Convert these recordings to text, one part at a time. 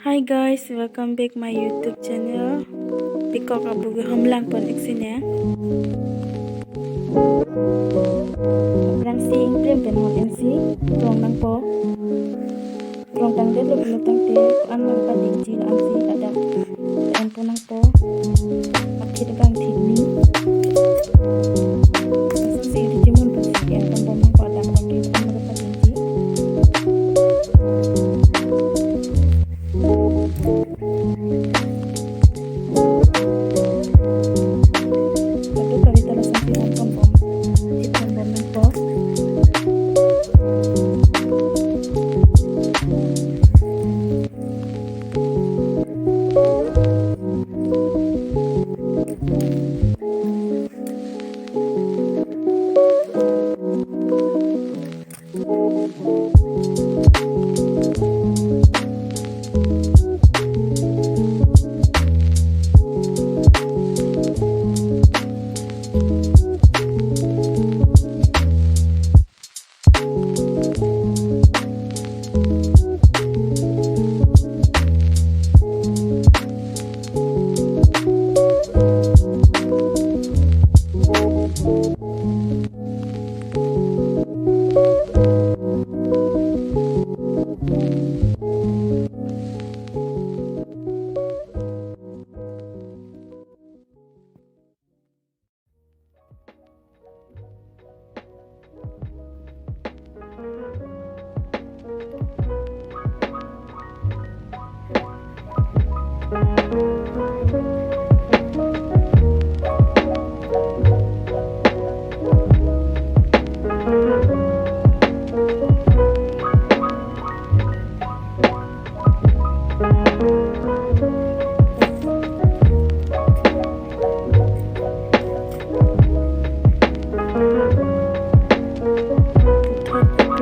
Hi guys, welcome back my YouTube channel. Pikok abuge homlang pon eksine. Rang sing prem pen hon ensi rong nang po. Rong tang de lok tang te an mang pa dik ji an si ada. An po nang po. Makhi de bang thit ni. Sing di jimun pa si an pon nang po ada makhi an mang pa dik ji.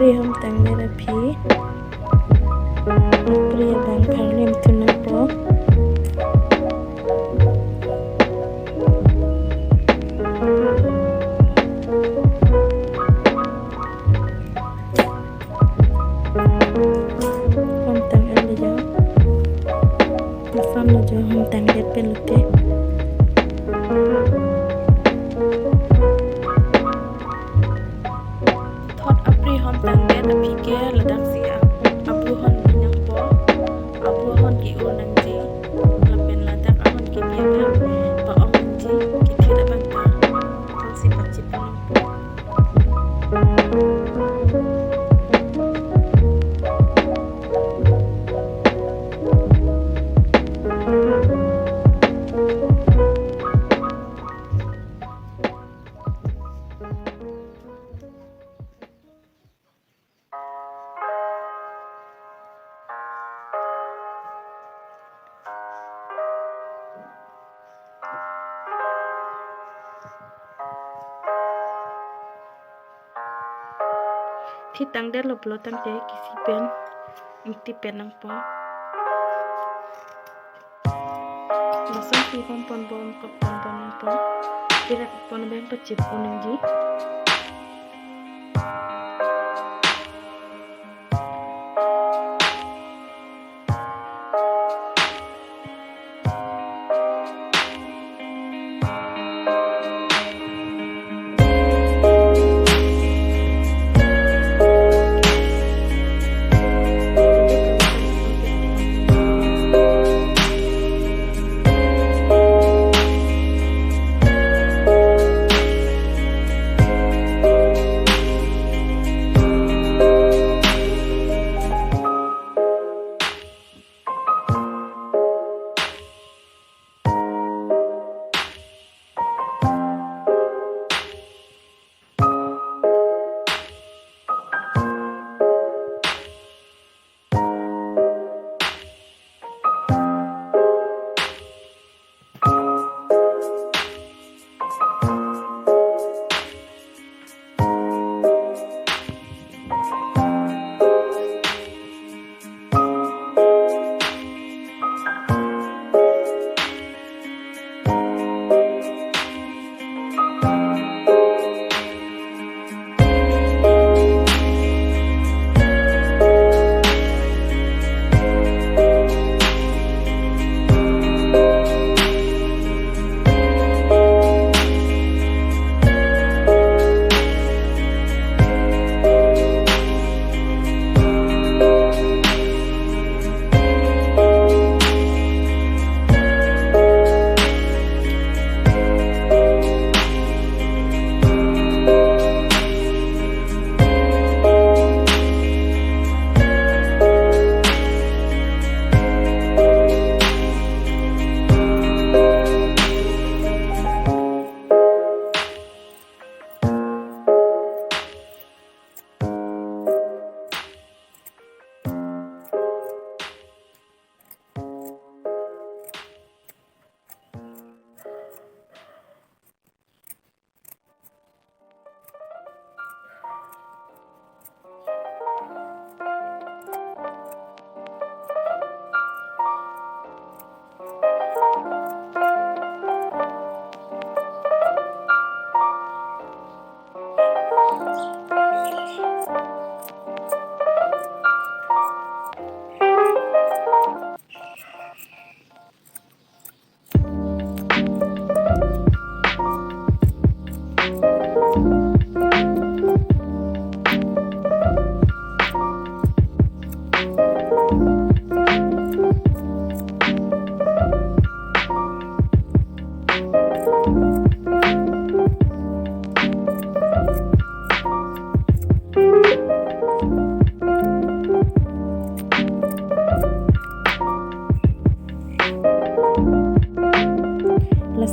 Hom tang de rapi priya bang kharlem tunan po hom tang ele jo pasam jo hom tang de pelute tang de na pike ladang sia abu hon binyang po abu hon ki unang ji lamben ladang ahon ki biya pa ong ji ki thira banta tong si pachi panong po thi tang de lop lo tang te kisi pen ingti pen nang po masang si pon pon bom kap pon pon nang po kira pon ben pachip unang ji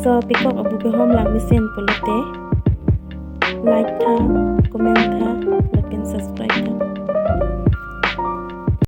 so pikok abu ke hom lang misen polote like tha comment tha lapen subscribe tha